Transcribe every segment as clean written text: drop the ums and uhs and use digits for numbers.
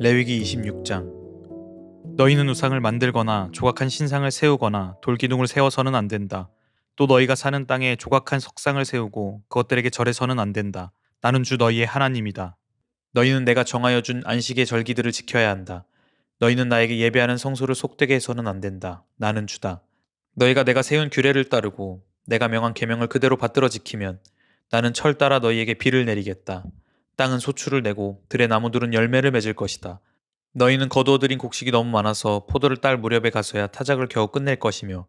레위기 26장. 너희는 우상을 만들거나 조각한 신상을 세우거나 돌기둥을 세워서는 안 된다. 또 너희가 사는 땅에 조각한 석상을 세우고 그것들에게 절해서는 안 된다. 나는 주 너희의 하나님이다. 너희는 내가 정하여 준 안식의 절기들을 지켜야 한다. 너희는 나에게 예배하는 성소를 속되게 해서는 안 된다. 나는 주다. 너희가 내가 세운 규례를 따르고 내가 명한 계명을 그대로 받들어 지키면 나는 철 따라 너희에게 비를 내리겠다. 땅은 소출을 내고 들의 나무들은 열매를 맺을 것이다. 너희는 거두어들인 곡식이 너무 많아서 포도를 딸 무렵에 가서야 타작을 겨우 끝낼 것이며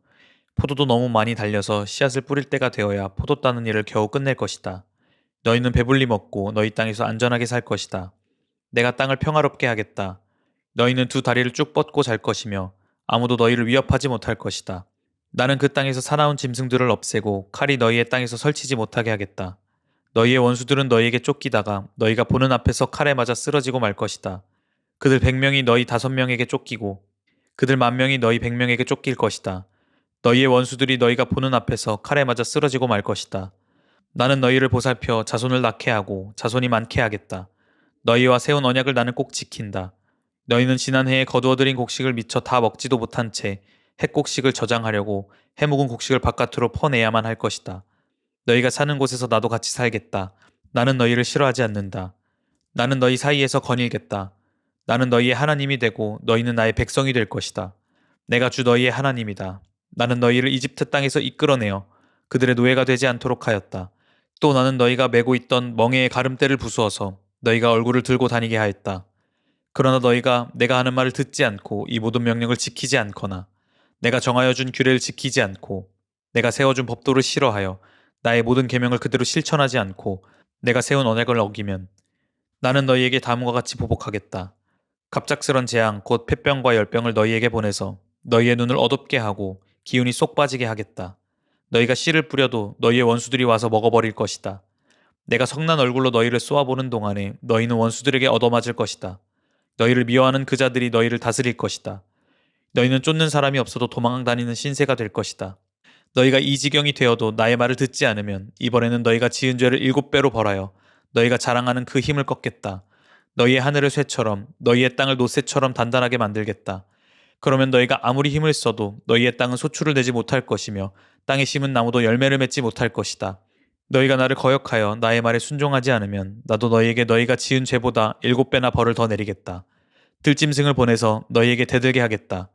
포도도 너무 많이 달려서 씨앗을 뿌릴 때가 되어야 포도 따는 일을 겨우 끝낼 것이다. 너희는 배불리 먹고 너희 땅에서 안전하게 살 것이다. 내가 땅을 평화롭게 하겠다. 너희는 두 다리를 쭉 뻗고 잘 것이며 아무도 너희를 위협하지 못할 것이다. 나는 그 땅에서 사나운 짐승들을 없애고 칼이 너희의 땅에서 설치지 못하게 하겠다. 너희의 원수들은 너희에게 쫓기다가 너희가 보는 앞에서 칼에 맞아 쓰러지고 말 것이다. 그들 100명이 너희 5명에게 쫓기고 그들 10,000명이 너희 100명에게 쫓길 것이다. 너희의 원수들이 너희가 보는 앞에서 칼에 맞아 쓰러지고 말 것이다. 나는 너희를 보살펴 자손을 낳게 하고 자손이 많게 하겠다. 너희와 세운 언약을 나는 꼭 지킨다. 너희는 지난 해에 거두어들인 곡식을 미처 다 먹지도 못한 채 햇곡식을 저장하려고 해묵은 곡식을 바깥으로 퍼내야만 할 것이다. 너희가 사는 곳에서 나도 같이 살겠다. 나는 너희를 싫어하지 않는다. 나는 너희 사이에서 거닐겠다. 나는 너희의 하나님이 되고 너희는 나의 백성이 될 것이다. 내가 주 너희의 하나님이다. 나는 너희를 이집트 땅에서 이끌어내어 그들의 노예가 되지 않도록 하였다. 또 나는 너희가 메고 있던 멍에의 가름대를 부수어서 너희가 얼굴을 들고 다니게 하였다. 그러나 너희가 내가 하는 말을 듣지 않고 이 모든 명령을 지키지 않거나 내가 정하여 준 규례를 지키지 않고 내가 세워준 법도를 싫어하여 나의 모든 계명을 그대로 실천하지 않고 내가 세운 언약을 어기면 나는 너희에게 다음과 같이 보복하겠다. 갑작스런 재앙 곧 폐병과 열병을 너희에게 보내서 너희의 눈을 어둡게 하고 기운이 쏙 빠지게 하겠다. 너희가 씨를 뿌려도 너희의 원수들이 와서 먹어버릴 것이다. 내가 성난 얼굴로 너희를 쏘아보는 동안에 너희는 원수들에게 얻어맞을 것이다. 너희를 미워하는 그 자들이 너희를 다스릴 것이다. 너희는 쫓는 사람이 없어도 도망다니는 신세가 될 것이다. 너희가 이 지경이 되어도 나의 말을 듣지 않으면 이번에는 너희가 지은 죄를 7배로 벌하여 너희가 자랑하는 그 힘을 꺾겠다. 너희의 하늘을 쇠처럼 너희의 땅을 놋쇠처럼 단단하게 만들겠다. 그러면 너희가 아무리 힘을 써도 너희의 땅은 소출을 내지 못할 것이며 땅에 심은 나무도 열매를 맺지 못할 것이다. 너희가 나를 거역하여 나의 말에 순종하지 않으면 나도 너희에게 너희가 지은 죄보다 7배나 벌을 더 내리겠다. 들짐승을 보내서 너희에게 대들게 하겠다.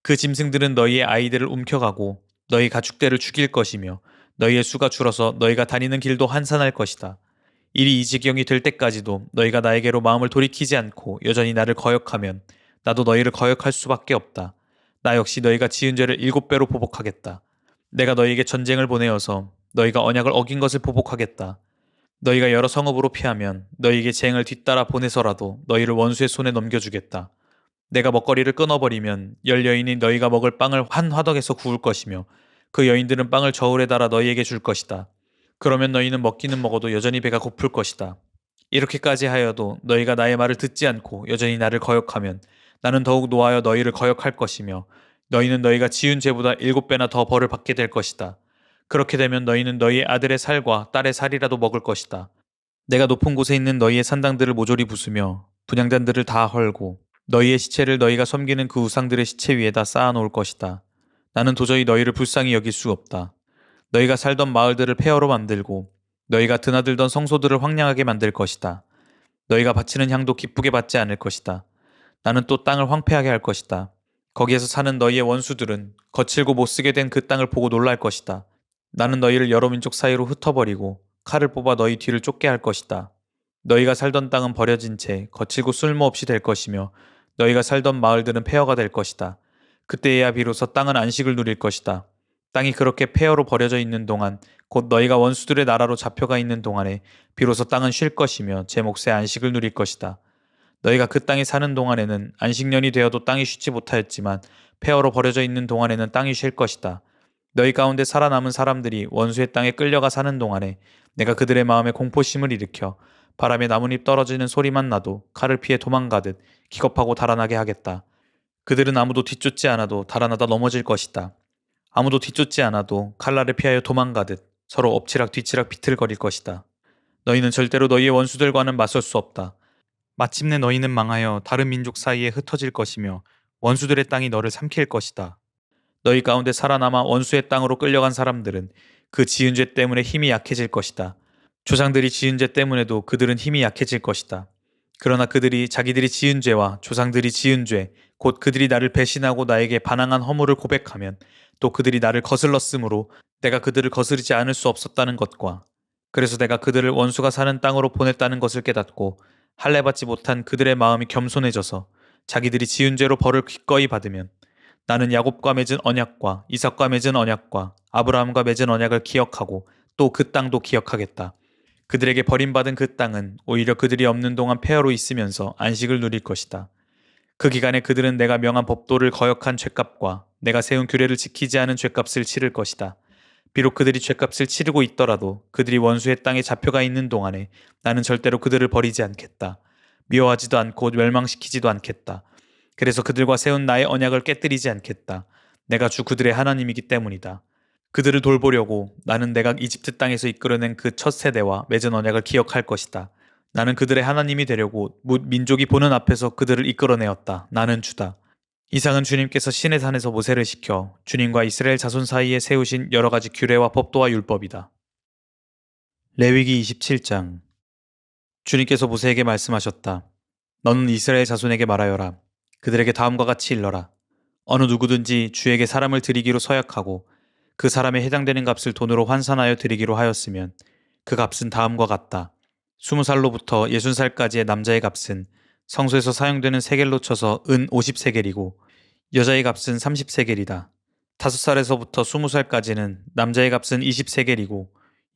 그 짐승들은 너희의 아이들을 움켜가고 너희 가축들을 죽일 것이며 너희의 수가 줄어서 너희가 다니는 길도 한산할 것이다. 일이 이 지경이 될 때까지도 너희가 나에게로 마음을 돌이키지 않고 여전히 나를 거역하면 나도 너희를 거역할 수밖에 없다. 나 역시 너희가 지은 죄를 7배로 보복하겠다. 내가 너희에게 전쟁을 보내어서 너희가 언약을 어긴 것을 보복하겠다. 너희가 여러 성읍으로 피하면 너희에게 재행을 뒤따라 보내서라도 너희를 원수의 손에 넘겨주겠다. 내가 먹거리를 끊어버리면 10여인이 너희가 먹을 빵을 한 화덕에서 구울 것이며 그 여인들은 빵을 저울에 달아 너희에게 줄 것이다. 그러면 너희는 먹기는 먹어도 여전히 배가 고플 것이다. 이렇게까지 하여도 너희가 나의 말을 듣지 않고 여전히 나를 거역하면 나는 더욱 노하여 너희를 거역할 것이며 너희는 너희가 지은 죄보다 7배나 더 벌을 받게 될 것이다. 그렇게 되면 너희는 너희의 아들의 살과 딸의 살이라도 먹을 것이다. 내가 높은 곳에 있는 너희의 산당들을 모조리 부수며 분향단들을 다 헐고 너희의 시체를 너희가 섬기는 그 우상들의 시체 위에다 쌓아놓을 것이다. 나는 도저히 너희를 불쌍히 여길 수 없다. 너희가 살던 마을들을 폐허로 만들고 너희가 드나들던 성소들을 황량하게 만들 것이다. 너희가 바치는 향도 기쁘게 받지 않을 것이다. 나는 또 땅을 황폐하게 할 것이다. 거기에서 사는 너희의 원수들은 거칠고 못쓰게 된 그 땅을 보고 놀랄 것이다. 나는 너희를 여러 민족 사이로 흩어버리고 칼을 뽑아 너희 뒤를 쫓게 할 것이다. 너희가 살던 땅은 버려진 채 거칠고 쓸모없이 될 것이며 너희가 살던 마을들은 폐허가 될 것이다. 그때에야 비로소 땅은 안식을 누릴 것이다. 땅이 그렇게 폐허로 버려져 있는 동안 곧 너희가 원수들의 나라로 잡혀가 있는 동안에 비로소 땅은 쉴 것이며 제 몫의 안식을 누릴 것이다. 너희가 그 땅에 사는 동안에는 안식년이 되어도 땅이 쉬지 못하였지만 폐허로 버려져 있는 동안에는 땅이 쉴 것이다. 너희 가운데 살아남은 사람들이 원수의 땅에 끌려가 사는 동안에 내가 그들의 마음에 공포심을 일으켜 바람에 나뭇잎 떨어지는 소리만 나도 칼을 피해 도망가듯 기겁하고 달아나게 하겠다. 그들은 아무도 뒤쫓지 않아도 달아나다 넘어질 것이다. 아무도 뒤쫓지 않아도 칼날을 피하여 도망가듯 서로 엎치락 뒤치락 비틀거릴 것이다. 너희는 절대로 너희의 원수들과는 맞설 수 없다. 마침내 너희는 망하여 다른 민족 사이에 흩어질 것이며 원수들의 땅이 너를 삼킬 것이다. 너희 가운데 살아남아 원수의 땅으로 끌려간 사람들은 그 지은 죄 때문에 힘이 약해질 것이다. 조상들이 지은 죄 때문에도 그들은 힘이 약해질 것이다. 그러나 그들이 자기들이 지은 죄와 조상들이 지은 죄, 곧 그들이 나를 배신하고 나에게 반항한 허물을 고백하면 또 그들이 나를 거슬렀으므로 내가 그들을 거스르지 않을 수 없었다는 것과 그래서 내가 그들을 원수가 사는 땅으로 보냈다는 것을 깨닫고 할례받지 못한 그들의 마음이 겸손해져서 자기들이 지은 죄로 벌을 기꺼이 받으면 나는 야곱과 맺은 언약과 이삭과 맺은 언약과 아브라함과 맺은 언약을 기억하고 또 그 땅도 기억하겠다. 그들에게 버림받은 그 땅은 오히려 그들이 없는 동안 폐허로 있으면서 안식을 누릴 것이다. 그 기간에 그들은 내가 명한 법도를 거역한 죄값과 내가 세운 규례를 지키지 않은 죄값을 치를 것이다. 비록 그들이 죄값을 치르고 있더라도 그들이 원수의 땅에 잡혀가 있는 동안에 나는 절대로 그들을 버리지 않겠다. 미워하지도 않고 멸망시키지도 않겠다. 그래서 그들과 세운 나의 언약을 깨뜨리지 않겠다. 내가 주 그들의 하나님이기 때문이다. 그들을 돌보려고 나는 내가 이집트 땅에서 이끌어낸 그 첫 세대와 맺은 언약을 기억할 것이다. 나는 그들의 하나님이 되려고 뭇 민족이 보는 앞에서 그들을 이끌어내었다. 나는 주다. 이상은 주님께서 시내 산에서 모세를 시켜 주님과 이스라엘 자손 사이에 세우신 여러 가지 규례와 법도와 율법이다. 레위기 27장. 주님께서 모세에게 말씀하셨다. 너는 이스라엘 자손에게 말하여라. 그들에게 다음과 같이 일러라. 어느 누구든지 주에게 사람을 드리기로 서약하고 그 사람에 해당되는 값을 돈으로 환산하여 드리기로 하였으면 그 값은 다음과 같다. 20살로부터 60살까지의 남자의 값은 성소에서 사용되는 세겔로 쳐서 은 50세겔이고 여자의 값은 30세겔이다. 5살에서부터 20살까지는 남자의 값은 20세겔이고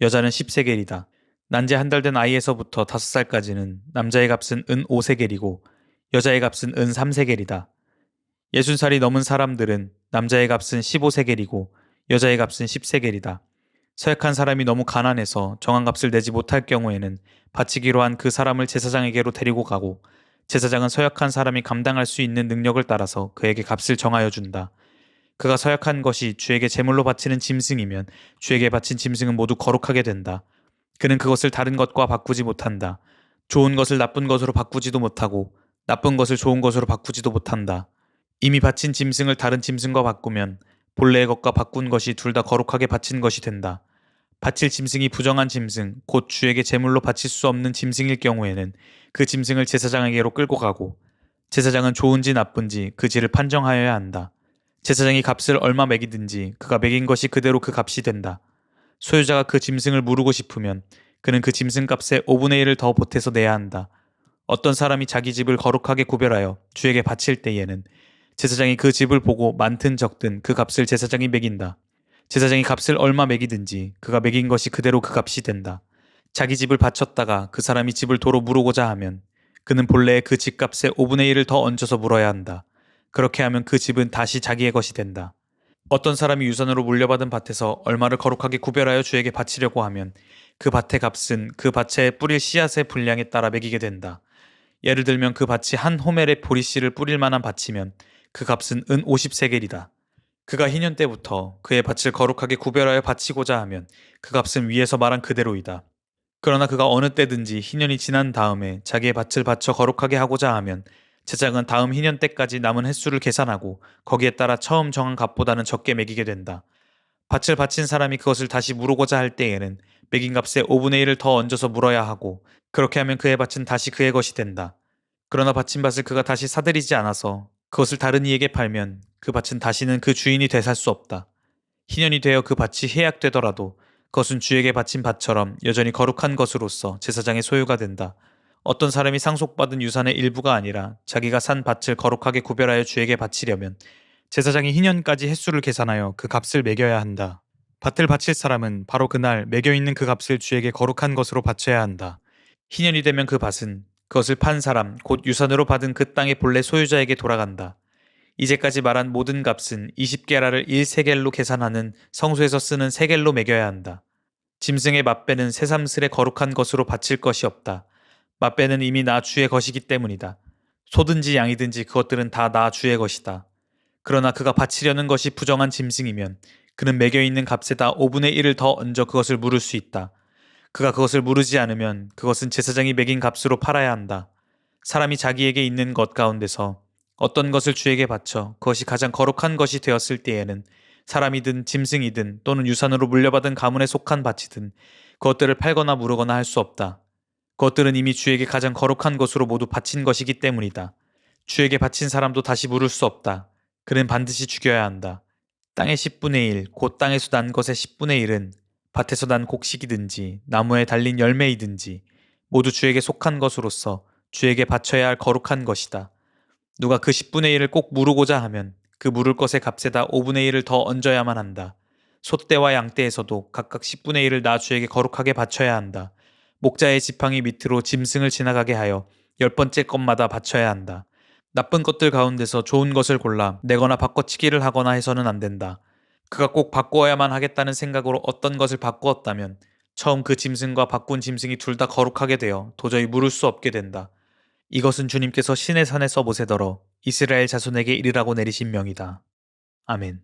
여자는 10세겔이다. 난지 한 달 된 아이에서부터 5살까지는 남자의 값은 은 5세겔이고 여자의 값은 은 3세겔이다. 60살이 넘은 사람들은 남자의 값은 15세겔이고 여자의 값은 10세겔이다. 서약한 사람이 너무 가난해서 정한 값을 내지 못할 경우에는 바치기로 한 그 사람을 제사장에게로 데리고 가고 제사장은 서약한 사람이 감당할 수 있는 능력을 따라서 그에게 값을 정하여 준다. 그가 서약한 것이 주에게 제물로 바치는 짐승이면 주에게 바친 짐승은 모두 거룩하게 된다. 그는 그것을 다른 것과 바꾸지 못한다. 좋은 것을 나쁜 것으로 바꾸지도 못하고 나쁜 것을 좋은 것으로 바꾸지도 못한다. 이미 바친 짐승을 다른 짐승과 바꾸면 본래의 것과 바꾼 것이 둘 다 거룩하게 바친 것이 된다. 바칠 짐승이 부정한 짐승, 곧 주에게 제물로 바칠 수 없는 짐승일 경우에는 그 짐승을 제사장에게로 끌고 가고 제사장은 좋은지 나쁜지 그 질을 판정하여야 한다. 제사장이 값을 얼마 매기든지 그가 매긴 것이 그대로 그 값이 된다. 소유자가 그 짐승을 무르고 싶으면 그는 그 짐승 값의 5분의 1을 더 보태서 내야 한다. 어떤 사람이 자기 집을 거룩하게 구별하여 주에게 바칠 때에는 제사장이 그 집을 보고 많든 적든 그 값을 제사장이 매긴다. 제사장이 값을 얼마 매기든지 그가 매긴 것이 그대로 그 값이 된다. 자기 집을 바쳤다가 그 사람이 집을 도로 무르고자 하면 그는 본래의 그 집값의 5분의 1을 더 얹어서 물어야 한다. 그렇게 하면 그 집은 다시 자기의 것이 된다. 어떤 사람이 유산으로 물려받은 밭에서 얼마를 거룩하게 구별하여 주에게 바치려고 하면 그 밭의 값은 그 밭에 뿌릴 씨앗의 분량에 따라 매기게 된다. 예를 들면 그 밭이 한 호멜의 보리씨를 뿌릴 만한 밭이면 그 값은 은 50세겔이다. 그가 희년 때부터 그의 밭을 거룩하게 구별하여 바치고자 하면 그 값은 위에서 말한 그대로이다. 그러나 그가 어느 때든지 희년이 지난 다음에 자기의 밭을 바쳐 거룩하게 하고자 하면 제사장은 다음 희년 때까지 남은 횟수를 계산하고 거기에 따라 처음 정한 값보다는 적게 매기게 된다. 밭을 바친 사람이 그것을 다시 물어고자 할 때에는 매긴 값의 5분의 1을 더 얹어서 물어야 하고 그렇게 하면 그의 밭은 다시 그의 것이 된다. 그러나 바친 밭을 그가 다시 사들이지 않아서 그것을 다른 이에게 팔면 그 밭은 다시는 그 주인이 되살 수 없다. 희년이 되어 그 밭이 해약되더라도 그것은 주에게 바친 밭처럼 여전히 거룩한 것으로서 제사장의 소유가 된다. 어떤 사람이 상속받은 유산의 일부가 아니라 자기가 산 밭을 거룩하게 구별하여 주에게 바치려면 제사장이 희년까지 횟수를 계산하여 그 값을 매겨야 한다. 밭을 바칠 사람은 바로 그날 매겨 있는 그 값을 주에게 거룩한 것으로 바쳐야 한다. 희년이 되면 그 밭은 그것을 판 사람, 곧 유산으로 받은 그 땅의 본래 소유자에게 돌아간다. 이제까지 말한 모든 값은 20게라를 1세겔로 계산하는 성소에서 쓰는 세겔로 매겨야 한다. 짐승의 맛배는 새삼스레 거룩한 것으로 바칠 것이 없다. 맛배는 이미 나 주의 것이기 때문이다. 소든지 양이든지 그것들은 다 나 주의 것이다. 그러나 그가 바치려는 것이 부정한 짐승이면 그는 매겨 있는 값에다 5분의 1을 더 얹어 그것을 물을 수 있다. 그가 그것을 무르지 않으면 그것은 제사장이 매긴 값으로 팔아야 한다. 사람이 자기에게 있는 것 가운데서 어떤 것을 주에게 바쳐 그것이 가장 거룩한 것이 되었을 때에는 사람이든 짐승이든 또는 유산으로 물려받은 가문에 속한 밭이든 그것들을 팔거나 무르거나 할 수 없다. 그것들은 이미 주에게 가장 거룩한 것으로 모두 바친 것이기 때문이다. 주에게 바친 사람도 다시 물을 수 없다. 그는 반드시 죽여야 한다. 땅의 10분의 1, 곧 땅에서 난 것의 10분의 1은 밭에서 난 곡식이든지 나무에 달린 열매이든지 모두 주에게 속한 것으로서 주에게 바쳐야 할 거룩한 것이다. 누가 그 10분의 1을 꼭 무르고자 하면 그 무를 것의 값에다 5분의 1을 더 얹어야만 한다. 소떼와 양떼에서도 각각 10분의 1을 나 주에게 거룩하게 바쳐야 한다. 목자의 지팡이 밑으로 짐승을 지나가게 하여 10번째 것마다 바쳐야 한다. 나쁜 것들 가운데서 좋은 것을 골라 내거나 바꿔치기를 하거나 해서는 안 된다. 그가 꼭 바꾸어야만 하겠다는 생각으로 어떤 것을 바꾸었다면 처음 그 짐승과 바꾼 짐승이 둘 다 거룩하게 되어 도저히 물을 수 없게 된다. 이것은 주님께서 시내 산에서 모세더러 이스라엘 자손에게 이르라고 내리신 명이다. 아멘.